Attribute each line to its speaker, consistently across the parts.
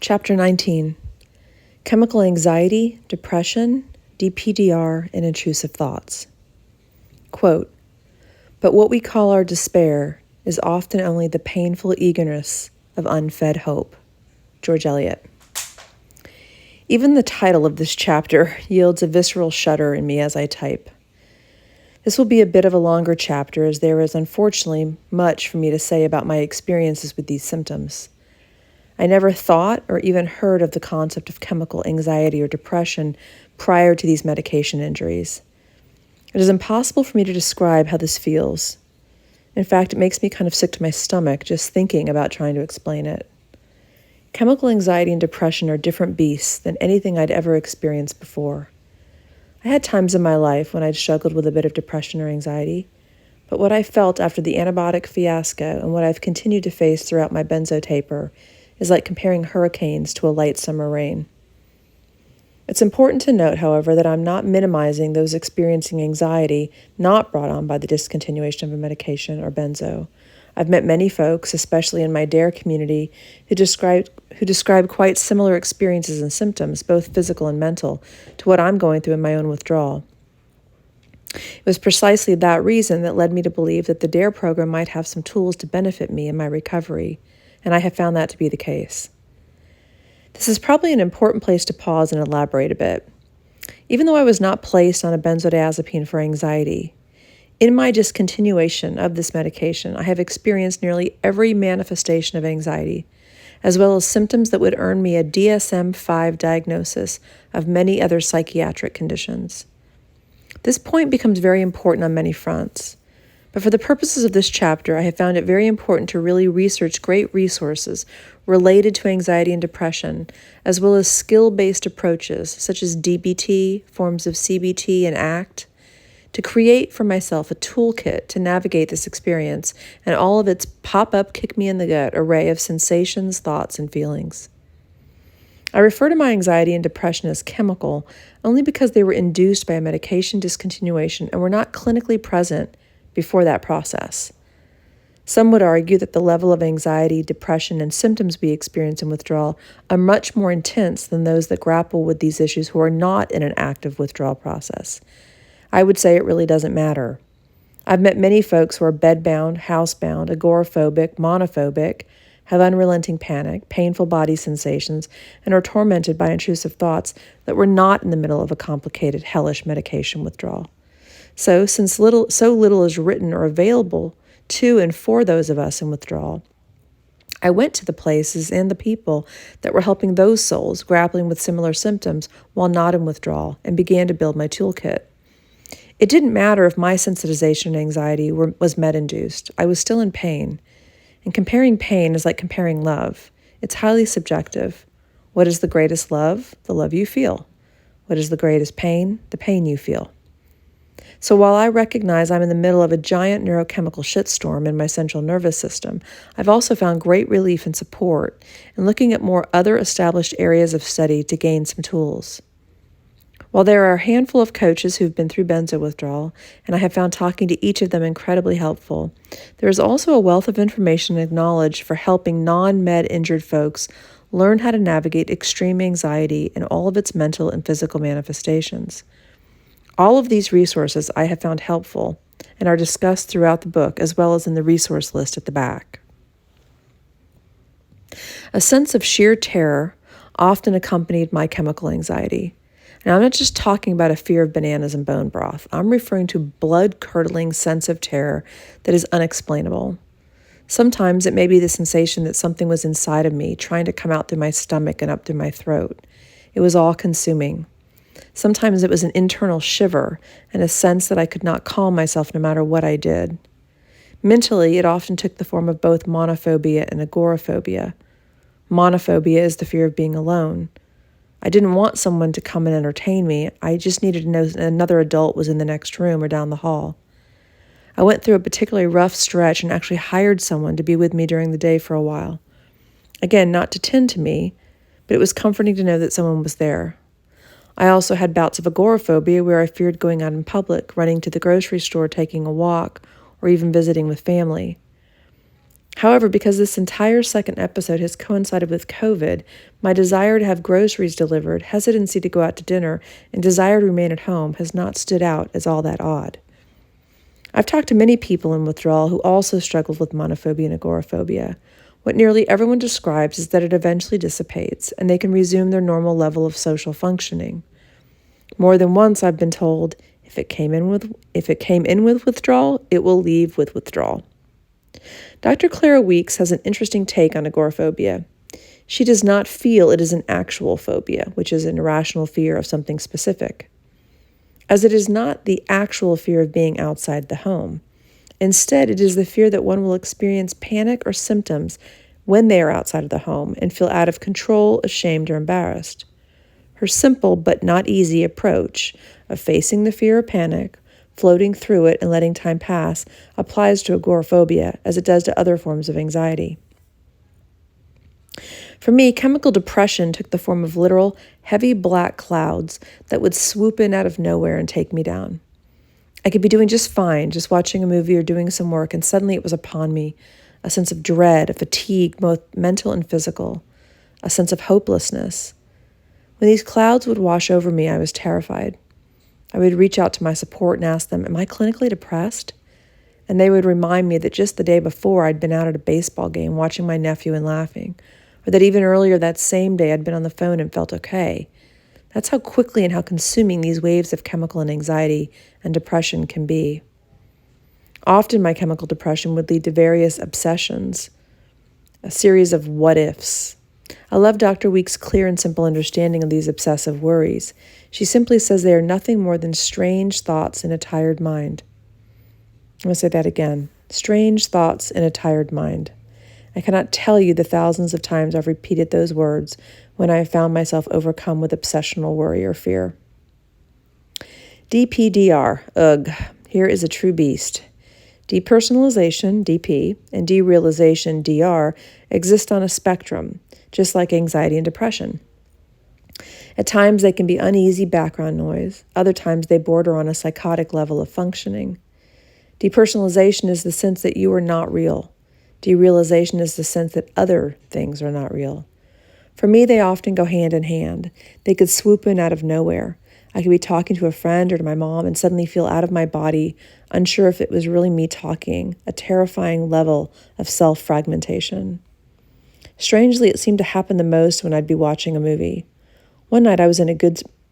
Speaker 1: Chapter 19. Chemical Anxiety, Depression, DPDR, and Intrusive Thoughts. Quote, "But what we call our despair is often only the painful eagerness of unfed hope." George Eliot. Even the title of this chapter yields a visceral shudder in me as I type. This will be a bit of a longer chapter, as there is unfortunately much for me to say about my experiences with these symptoms. I never thought or even heard of the concept of chemical anxiety or depression prior to these medication injuries. It is impossible for me to describe how this feels. In fact, it makes me kind of sick to my stomach just thinking about trying to explain it. Chemical anxiety and depression are different beasts than anything I'd ever experienced before. I had times in my life when I'd struggled with a bit of depression or anxiety, but what I felt after the antibiotic fiasco and what I've continued to face throughout my benzo taper is like comparing hurricanes to a light summer rain. It's important to note, however, that I'm not minimizing those experiencing anxiety not brought on by the discontinuation of a medication or benzo. I've met many folks, especially in my DARE community, who describe quite similar experiences and symptoms, both physical and mental, to what I'm going through in my own withdrawal. It was precisely that reason that led me to believe that the DARE program might have some tools to benefit me in my recovery, and I have found that to be the case. This is probably an important place to pause and elaborate a bit. Even though I was not placed on a benzodiazepine for anxiety, in my discontinuation of this medication, I have experienced nearly every manifestation of anxiety, as well as symptoms that would earn me a DSM-5 diagnosis of many other psychiatric conditions. This point becomes very important on many fronts. But for the purposes of this chapter, I have found it very important to really research great resources related to anxiety and depression, as well as skill-based approaches such as DBT, forms of CBT, and ACT, to create for myself a toolkit to navigate this experience and all of its pop-up, kick-me-in-the-gut array of sensations, thoughts, and feelings. I refer to my anxiety and depression as chemical only because they were induced by a medication discontinuation and were not clinically present before that process. Some would argue that the level of anxiety, depression, and symptoms we experience in withdrawal are much more intense than those that grapple with these issues who are not in an active withdrawal process. I would say it really doesn't matter. I've met many folks who are bedbound, housebound, agoraphobic, monophobic, have unrelenting panic, painful body sensations, and are tormented by intrusive thoughts that were not in the middle of a complicated, hellish medication withdrawal. So, since so little is written or available to and for those of us in withdrawal, I went to the places and the people that were helping those souls grappling with similar symptoms while not in withdrawal and began to build my toolkit. It didn't matter if my sensitization and anxiety was med-induced. I was still in pain. And comparing pain is like comparing love. It's highly subjective. What is the greatest love? The love you feel. What is the greatest pain? The pain you feel. So while I recognize I'm in the middle of a giant neurochemical shitstorm in my central nervous system, I've also found great relief and support in looking at more other established areas of study to gain some tools. While there are a handful of coaches who've been through benzo withdrawal, and I have found talking to each of them incredibly helpful, there is also a wealth of information and knowledge for helping non-med injured folks learn how to navigate extreme anxiety in all of its mental and physical manifestations. All of these resources I have found helpful and are discussed throughout the book as well as in the resource list at the back. A sense of sheer terror often accompanied my chemical anxiety. Now, I'm not just talking about a fear of bananas and bone broth. I'm referring to blood-curdling sense of terror that is unexplainable. Sometimes it may be the sensation that something was inside of me trying to come out through my stomach and up through my throat. It was all-consuming. Sometimes it was an internal shiver and a sense that I could not calm myself no matter what I did. Mentally, it often took the form of both monophobia and agoraphobia. Monophobia is the fear of being alone. I didn't want someone to come and entertain me. I just needed to know another adult was in the next room or down the hall. I went through a particularly rough stretch and actually hired someone to be with me during the day for a while. Again, not to tend to me, but it was comforting to know that someone was there. I also had bouts of agoraphobia where I feared going out in public, running to the grocery store, taking a walk, or even visiting with family. However, because this entire second episode has coincided with COVID, my desire to have groceries delivered, hesitancy to go out to dinner, and desire to remain at home has not stood out as all that odd. I've talked to many people in withdrawal who also struggled with monophobia and agoraphobia. What nearly everyone describes is that it eventually dissipates, and they can resume their normal level of social functioning. More than once I've been told, if it came in with withdrawal, it will leave with withdrawal. Dr. Clara Weeks has an interesting take on agoraphobia. She does not feel it is an actual phobia, which is an irrational fear of something specific, as it is not the actual fear of being outside the home. Instead, it is the fear that one will experience panic or symptoms when they are outside of the home and feel out of control, ashamed, or embarrassed. Her simple but not easy approach of facing the fear or panic, floating through it, and letting time pass applies to agoraphobia as it does to other forms of anxiety. For me, chemical depression took the form of literal, heavy black clouds that would swoop in out of nowhere and take me down. I could be doing just fine, just watching a movie or doing some work, and suddenly it was upon me, a sense of dread, a fatigue, both mental and physical, a sense of hopelessness. When these clouds would wash over me, I was terrified. I would reach out to my support and ask them, am I clinically depressed? And they would remind me that just the day before I'd been out at a baseball game watching my nephew and laughing, or that even earlier that same day I'd been on the phone and felt okay. That's how quickly and how consuming these waves of chemical and anxiety and depression can be. Often my chemical depression would lead to various obsessions, a series of what-ifs. I love Dr. Weeks' clear and simple understanding of these obsessive worries. She simply says they are nothing more than strange thoughts in a tired mind. I'm going to say that again. Strange thoughts in a tired mind. I cannot tell you the thousands of times I've repeated those words when I have found myself overcome with obsessional worry or fear. DPDR, ugh, here is a true beast. Depersonalization, DP, and derealization, DR, exist on a spectrum, just like anxiety and depression. At times they can be uneasy background noise. Other times they border on a psychotic level of functioning. Depersonalization is the sense that you are not real. Derealization is the sense that other things are not real. For me, they often go hand in hand. They could swoop in out of nowhere. I could be talking to a friend or to my mom and suddenly feel out of my body, unsure if it was really me talking, a terrifying level of self-fragmentation. Strangely, it seemed to happen the most when I'd be watching a movie. One night I was in a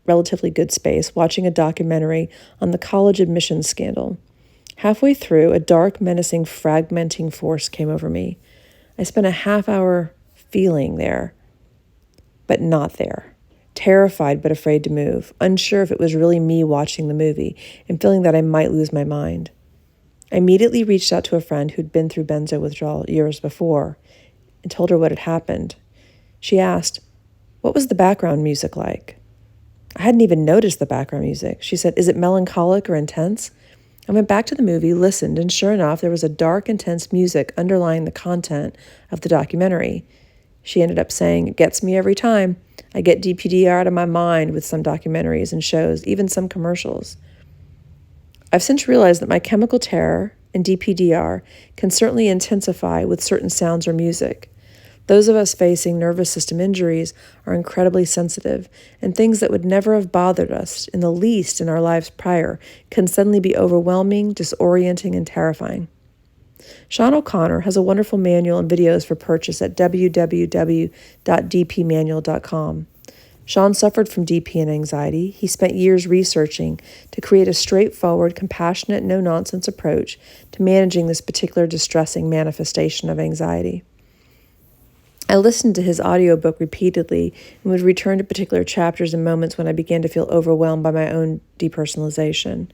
Speaker 1: relatively good space, watching a documentary on the college admissions scandal. Halfway through, a dark, menacing, fragmenting force came over me. I spent a half hour feeling there, but not there. Terrified but afraid to move, unsure if it was really me watching the movie, and feeling that I might lose my mind. I immediately reached out to a friend who'd been through benzo withdrawal years before and told her what had happened. She asked, "What was the background music like?" I hadn't even noticed the background music. She said, "Is it melancholic or intense?" I went back to the movie, listened, and sure enough, there was a dark, intense music underlying the content of the documentary. She ended up saying, "It gets me every time. I get DPDR out of my mind with some documentaries and shows, even some commercials." I've since realized that my chemical terror and DPDR can certainly intensify with certain sounds or music. Those of us facing nervous system injuries are incredibly sensitive, and things that would never have bothered us in the least in our lives prior can suddenly be overwhelming, disorienting, and terrifying. Sean O'Connor has a wonderful manual and videos for purchase at www.dpmanual.com. Sean suffered from DP and anxiety. He spent years researching to create a straightforward, compassionate, no-nonsense approach to managing this particular distressing manifestation of anxiety. I listened to his audiobook repeatedly and would return to particular chapters and moments when I began to feel overwhelmed by my own depersonalization.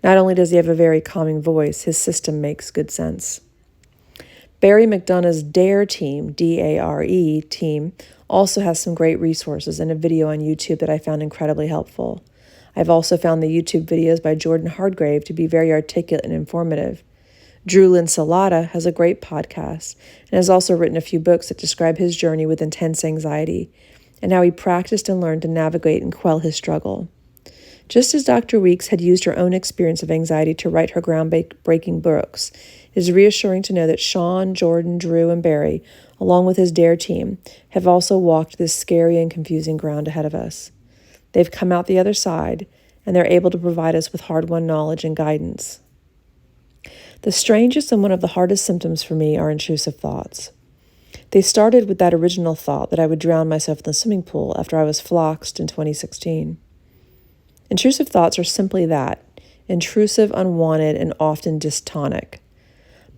Speaker 1: Not only does he have a very calming voice, his system makes good sense. Barry McDonough's DARE team, D-A-R-E team, also has some great resources and a video on YouTube that I found incredibly helpful. I've also found the YouTube videos by Jordan Hardgrave to be very articulate and informative. Drew Linsalata has a great podcast and has also written a few books that describe his journey with intense anxiety and how he practiced and learned to navigate and quell his struggle. Just as Dr. Weeks had used her own experience of anxiety to write her groundbreaking books, It is reassuring to know that Sean, Jordan, Drew, and Barry, along with his DARE team, have also walked this scary and confusing ground ahead of us. They've come out the other side, and they're able to provide us with hard-won knowledge and guidance. The strangest and one of the hardest symptoms for me are intrusive thoughts. They started with that original thought that I would drown myself in the swimming pool after I was floxed in 2016. Intrusive thoughts are simply that, intrusive, unwanted, and often dystonic.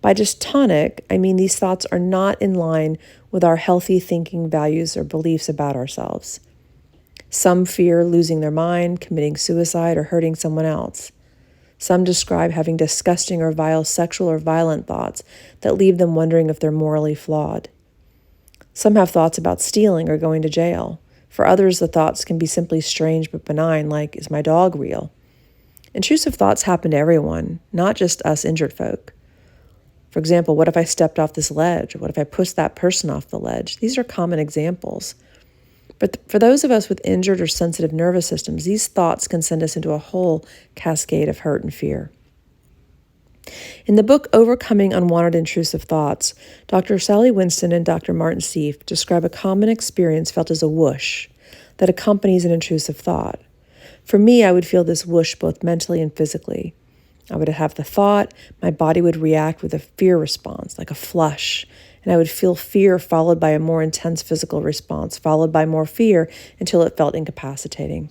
Speaker 1: By dystonic, I mean these thoughts are not in line with our healthy thinking, values, or beliefs about ourselves. Some fear losing their mind, committing suicide, or hurting someone else. Some describe having disgusting or vile sexual or violent thoughts that leave them wondering if they're morally flawed. Some have thoughts about stealing or going to jail. For others, the thoughts can be simply strange but benign, like, is my dog real? Intrusive thoughts happen to everyone, not just us injured folk. For example, what if I stepped off this ledge? Or what if I pushed that person off the ledge? These are common examples. But for those of us with injured or sensitive nervous systems, these thoughts can send us into a whole cascade of hurt and fear. In the book Overcoming Unwanted Intrusive Thoughts, Dr. Sally Winston and Dr. Martin Seif describe a common experience felt as a whoosh that accompanies an intrusive thought. For me, I would feel this whoosh both mentally and physically. I would have the thought, my body would react with a fear response, like a flush, and I would feel fear followed by a more intense physical response, followed by more fear until it felt incapacitating.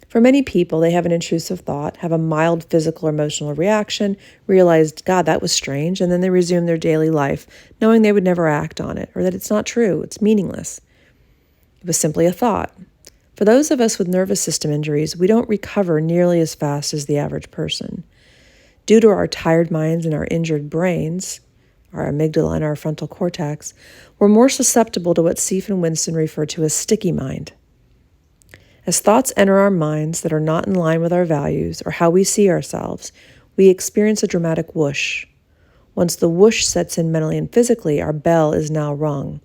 Speaker 1: For many people, they have an intrusive thought, have a mild physical or emotional reaction, realize, God, that was strange, and then they resume their daily life, knowing they would never act on it, or that it's not true, it's meaningless. It was simply a thought. For those of us with nervous system injuries, we don't recover nearly as fast as the average person. Due to our tired minds and our injured brains, our amygdala and our frontal cortex, we're more susceptible to what Seif and Winston refer to as sticky mind. As thoughts enter our minds that are not in line with our values or how we see ourselves, we experience a dramatic whoosh. Once the whoosh sets in mentally and physically, our bell is now rung.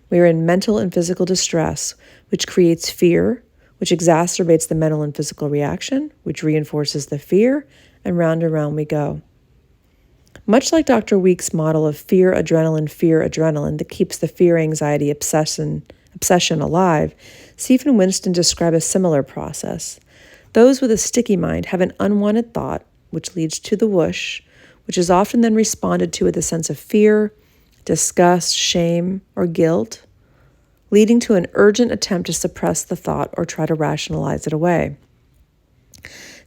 Speaker 1: We are in mental and physical distress, which creates fear, which exacerbates the mental and physical reaction, which reinforces the fear, and round we go. Much like Dr. Week's model of fear adrenaline that keeps the fear-anxiety obsession alive, Seif and Winston describe a similar process. Those with a sticky mind have an unwanted thought, which leads to the whoosh, which is often then responded to with a sense of fear, disgust, shame, or guilt, leading to an urgent attempt to suppress the thought or try to rationalize it away.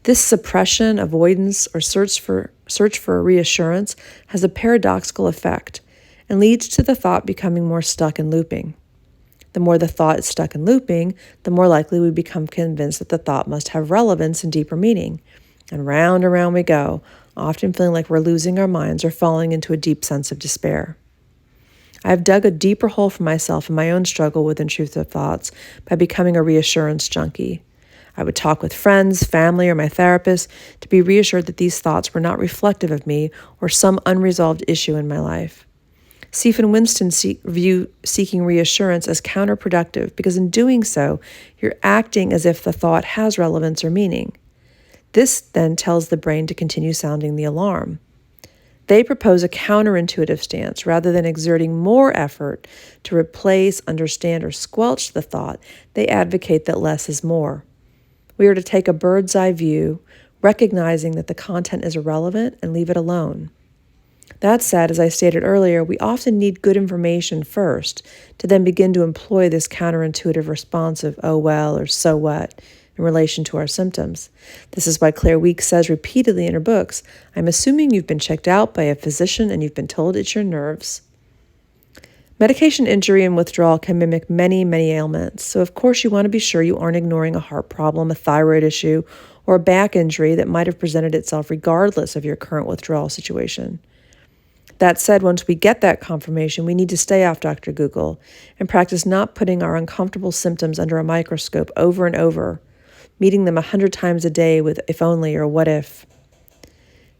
Speaker 1: This suppression, avoidance, or search for reassurance has a paradoxical effect and leads to the thought becoming more stuck and looping. The more the thought is stuck and looping, the more likely we become convinced that the thought must have relevance and deeper meaning. And round we go, often feeling like we're losing our minds or falling into a deep sense of despair. I have dug a deeper hole for myself in my own struggle with intrusive thoughts by becoming a reassurance junkie. I would talk with friends, family, or my therapist to be reassured that these thoughts were not reflective of me or some unresolved issue in my life. Seif and Winston view seeking reassurance as counterproductive because in doing so, you're acting as if the thought has relevance or meaning. This then tells the brain to continue sounding the alarm. They propose a counterintuitive stance. Rather than exerting more effort to replace, understand, or squelch the thought, they advocate that less is more. We are to take a bird's eye view, recognizing that the content is irrelevant, and leave it alone. That said, as I stated earlier, we often need good information first to then begin to employ this counterintuitive response of, oh well, or so what, in relation to our symptoms. This is why Claire Weeks says repeatedly in her books, I'm assuming you've been checked out by a physician and you've been told it's your nerves. Medication injury and withdrawal can mimic many, many ailments, so of course you want to be sure you aren't ignoring a heart problem, a thyroid issue, or a back injury that might have presented itself regardless of your current withdrawal situation. That said, once we get that confirmation, we need to stay off Dr. Google and practice not putting our uncomfortable symptoms under a microscope over and over, meeting them 100 times a day with if only or what if.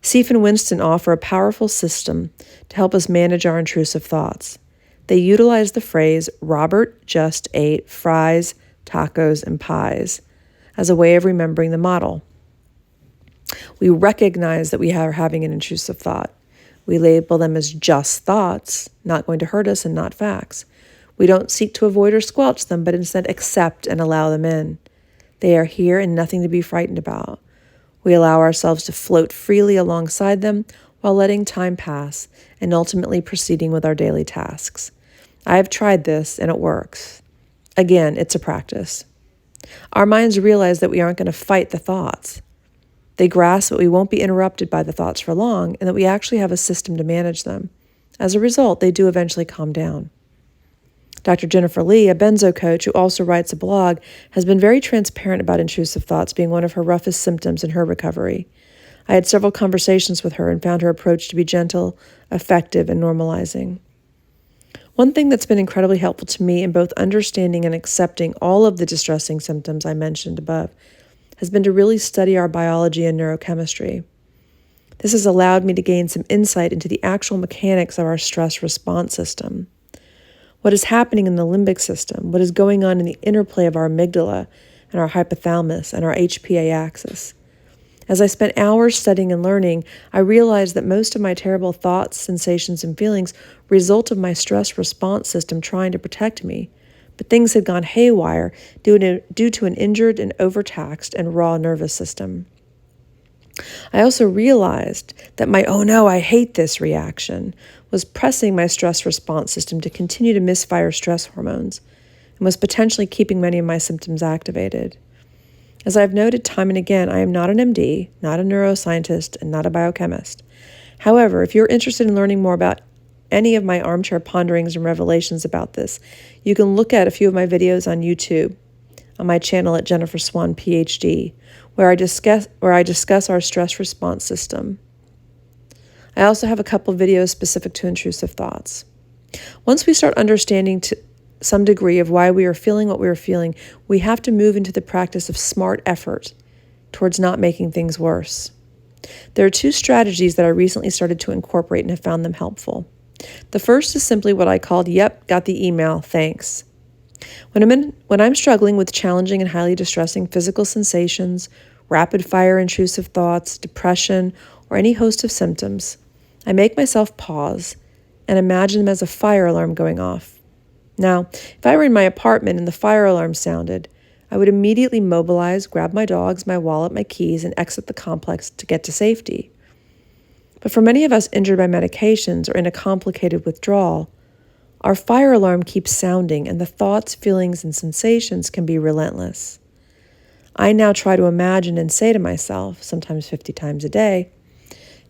Speaker 1: Seif and Winston offer a powerful system to help us manage our intrusive thoughts. They utilize the phrase, Robert just ate fries, tacos, and pies, as a way of remembering the model. We recognize that we are having an intrusive thought. We label them as just thoughts, not going to hurt us and not facts. We don't seek to avoid or squelch them, but instead accept and allow them in. They are here and nothing to be frightened about. We allow ourselves to float freely alongside them while letting time pass and ultimately proceeding with our daily tasks. I have tried this and it works. Again, it's a practice. Our minds realize that we aren't going to fight the thoughts. They grasp that we won't be interrupted by the thoughts for long and that we actually have a system to manage them. As a result, they do eventually calm down. Dr. Jennifer Lee, a benzo coach who also writes a blog, has been very transparent about intrusive thoughts being one of her roughest symptoms in her recovery. I had several conversations with her and found her approach to be gentle, effective, and normalizing. One thing that's been incredibly helpful to me in both understanding and accepting all of the distressing symptoms I mentioned above has been to really study our biology and neurochemistry. This has allowed me to gain some insight into the actual mechanics of our stress response system. What is happening in the limbic system, what is going on in the interplay of our amygdala and our hypothalamus and our HPA axis. As I spent hours studying and learning, I realized that most of my terrible thoughts, sensations, and feelings result of my stress response system trying to protect me, but things had gone haywire due to an injured and overtaxed and raw nervous system. I also realized that my "oh no, I hate this" reaction was pressing my stress response system to continue to misfire stress hormones and was potentially keeping many of my symptoms activated. As I've noted time and again, I am not an MD, not a neuroscientist, and not a biochemist. However, if you're interested in learning more about any of my armchair ponderings and revelations about this, you can look at a few of my videos on YouTube, on my channel at Jennifer Swan, PhD, where I discuss our stress response system. I also have a couple videos specific to intrusive thoughts. Once we start understanding to some degree of why we are feeling what we are feeling, we have to move into the practice of smart effort towards not making things worse. There are two strategies that I recently started to incorporate and have found them helpful. The first is simply what I called, "Yep, got the email, thanks." When I'm struggling with challenging and highly distressing physical sensations, rapid-fire intrusive thoughts, depression, or any host of symptoms, I make myself pause and imagine them as a fire alarm going off. Now, if I were in my apartment and the fire alarm sounded, I would immediately mobilize, grab my dogs, my wallet, my keys, and exit the complex to get to safety. But for many of us injured by medications or in a complicated withdrawal, our fire alarm keeps sounding and the thoughts, feelings, and sensations can be relentless. I now try to imagine and say to myself, sometimes 50 times a day,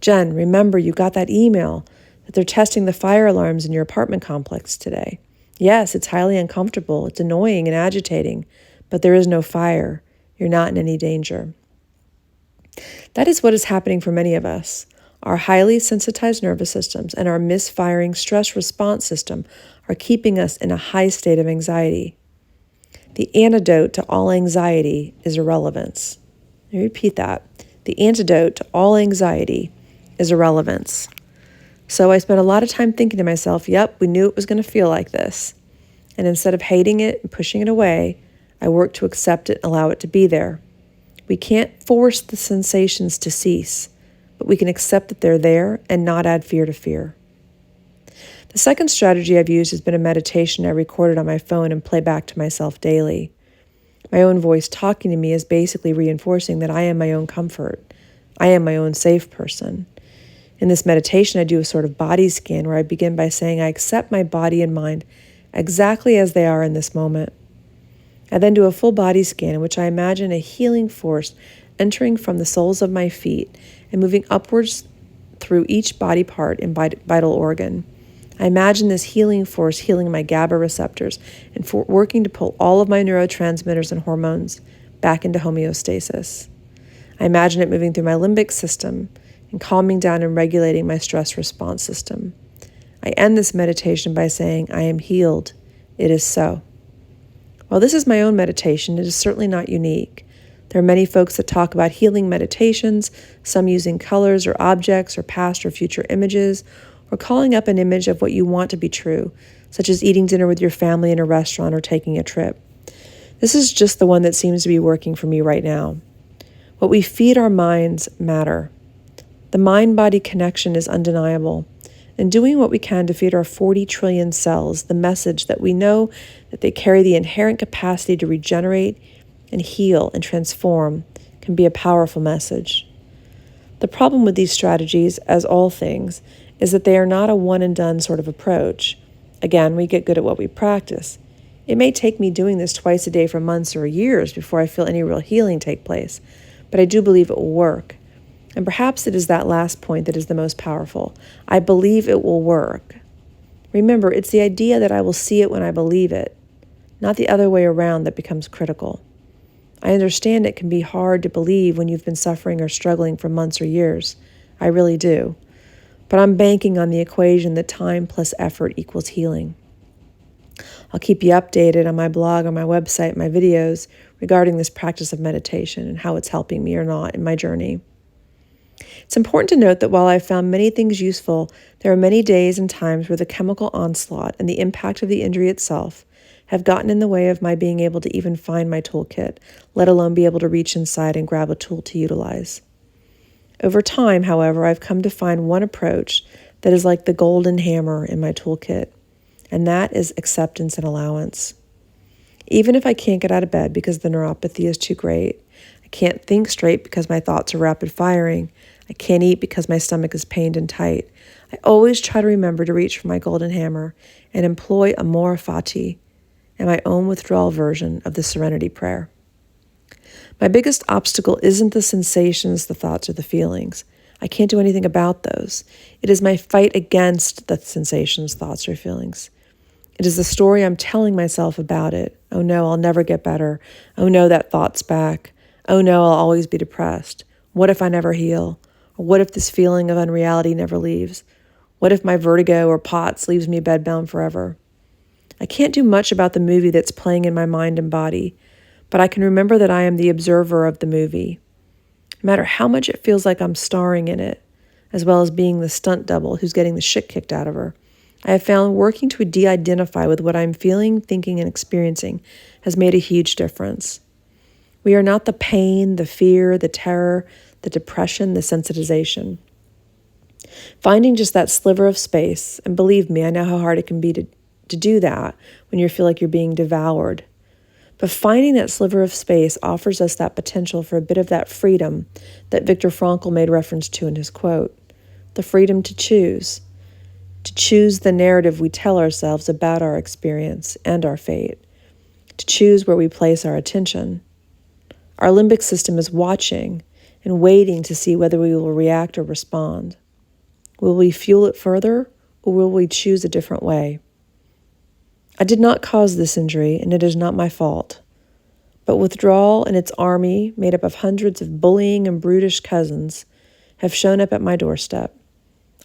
Speaker 1: "Jen, remember you got that email that they're testing the fire alarms in your apartment complex today. Yes, it's highly uncomfortable, it's annoying and agitating, but there is no fire. You're not in any danger." That is what is happening for many of us. Our highly sensitized nervous systems and our misfiring stress response system are keeping us in a high state of anxiety. The antidote to all anxiety is irrelevance. Let me repeat that. The antidote to all anxiety is irrelevance. So I spent a lot of time thinking to myself, yep, we knew it was going to feel like this. And instead of hating it and pushing it away, I worked to accept it and allow it to be there. We can't force the sensations to cease, but we can accept that they're there and not add fear to fear. The second strategy I've used has been a meditation I recorded on my phone and play back to myself daily. My own voice talking to me is basically reinforcing that I am my own comfort. I am my own safe person. In this meditation, I do a sort of body scan where I begin by saying I accept my body and mind exactly as they are in this moment. I then do a full body scan in which I imagine a healing force entering from the soles of my feet and moving upwards through each body part and vital organ. I imagine this healing force healing my GABA receptors and working to pull all of my neurotransmitters and hormones back into homeostasis. I imagine it moving through my limbic system and calming down and regulating my stress response system. I end this meditation by saying, I am healed. It is so. While this is my own meditation, it is certainly not unique. There are many folks that talk about healing meditations, some using colors or objects or past or future images, or calling up an image of what you want to be true, such as eating dinner with your family in a restaurant or taking a trip. This is just the one that seems to be working for me right now. What we feed our minds matter. The mind-body connection is undeniable, and doing what we can to feed our 40 trillion cells the message that we know that they carry the inherent capacity to regenerate and heal and transform can be a powerful message. The problem with these strategies, as all things, is that they are not a one-and-done sort of approach. Again, we get good at what we practice. It may take me doing this twice a day for months or years before I feel any real healing take place, but I do believe it will work. And perhaps it is that last point that is the most powerful. I believe it will work. Remember, it's the idea that I will see it when I believe it, not the other way around, that becomes critical. I understand it can be hard to believe when you've been suffering or struggling for months or years. I really do. But I'm banking on the equation that time plus effort equals healing. I'll keep you updated on my blog, on my website, my videos regarding this practice of meditation and how it's helping me or not in my journey. It's important to note that while I've found many things useful, there are many days and times where the chemical onslaught and the impact of the injury itself have gotten in the way of my being able to even find my toolkit, let alone be able to reach inside and grab a tool to utilize. Over time, however, I've come to find one approach that is like the golden hammer in my toolkit, and that is acceptance and allowance. Even if I can't get out of bed because the neuropathy is too great, I can't think straight because my thoughts are rapid firing, I can't eat because my stomach is pained and tight, I always try to remember to reach for my golden hammer and employ amor fati and my own withdrawal version of the serenity prayer. My biggest obstacle isn't the sensations, the thoughts, or the feelings. I can't do anything about those. It is my fight against the sensations, thoughts, or feelings. It is the story I'm telling myself about it. Oh no, I'll never get better. Oh no, that thought's back. Oh no, I'll always be depressed. What if I never heal? Or what if this feeling of unreality never leaves? What if my vertigo or POTS leaves me bedbound forever? I can't do much about the movie that's playing in my mind and body, but I can remember that I am the observer of the movie. No matter how much it feels like I'm starring in it, as well as being the stunt double who's getting the shit kicked out of her, I have found working to de-identify with what I'm feeling, thinking, and experiencing has made a huge difference. We are not the pain, the fear, the terror, the depression, the sensitization. Finding just that sliver of space, and believe me, I know how hard it can be to do that when you feel like you're being devoured. But finding that sliver of space offers us that potential for a bit of that freedom that Viktor Frankl made reference to in his quote, the freedom to choose the narrative we tell ourselves about our experience and our fate, to choose where we place our attention. Our limbic system is watching and waiting to see whether we will react or respond. Will we fuel it further, or will we choose a different way? I did not cause this injury, and it is not my fault. But withdrawal and its army, made up of hundreds of bullying and brutish cousins, have shown up at my doorstep.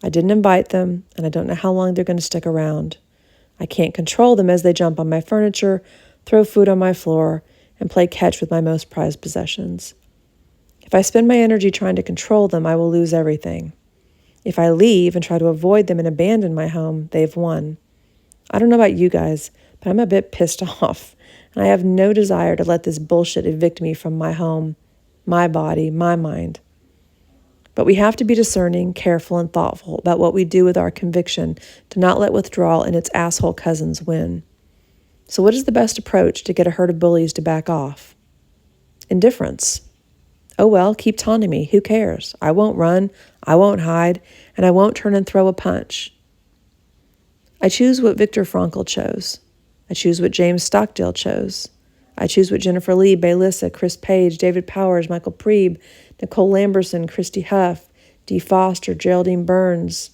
Speaker 1: I didn't invite them, and I don't know how long they're going to stick around. I can't control them as they jump on my furniture, throw food on my floor, and play catch with my most prized possessions. If I spend my energy trying to control them, I will lose everything. If I leave and try to avoid them and abandon my home, they've won. I don't know about you guys, but I'm a bit pissed off, and I have no desire to let this bullshit evict me from my home, my body, my mind. But we have to be discerning, careful, and thoughtful about what we do with our conviction to not let withdrawal and its asshole cousins win. So what is the best approach to get a herd of bullies to back off? Indifference. Oh well, keep taunting me. Who cares? I won't run, I won't hide, and I won't turn and throw a punch. I choose what Viktor Frankl chose. I choose what James Stockdale chose. I choose what Jennifer Lee, Baylissa, Chris Page, David Powers, Michael Priebe, Nicole Lamberson, Christy Huff, Dee Foster, Geraldine Burns,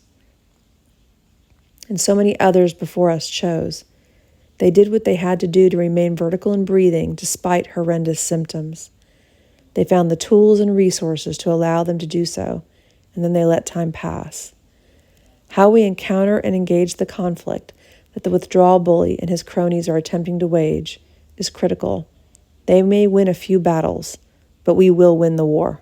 Speaker 1: and so many others before us chose. They did what they had to do to remain vertical and breathing despite horrendous symptoms. They found the tools and resources to allow them to do so, and then they let time pass. How we encounter and engage the conflict that the withdrawal bully and his cronies are attempting to wage is critical. They may win a few battles, but we will win the war.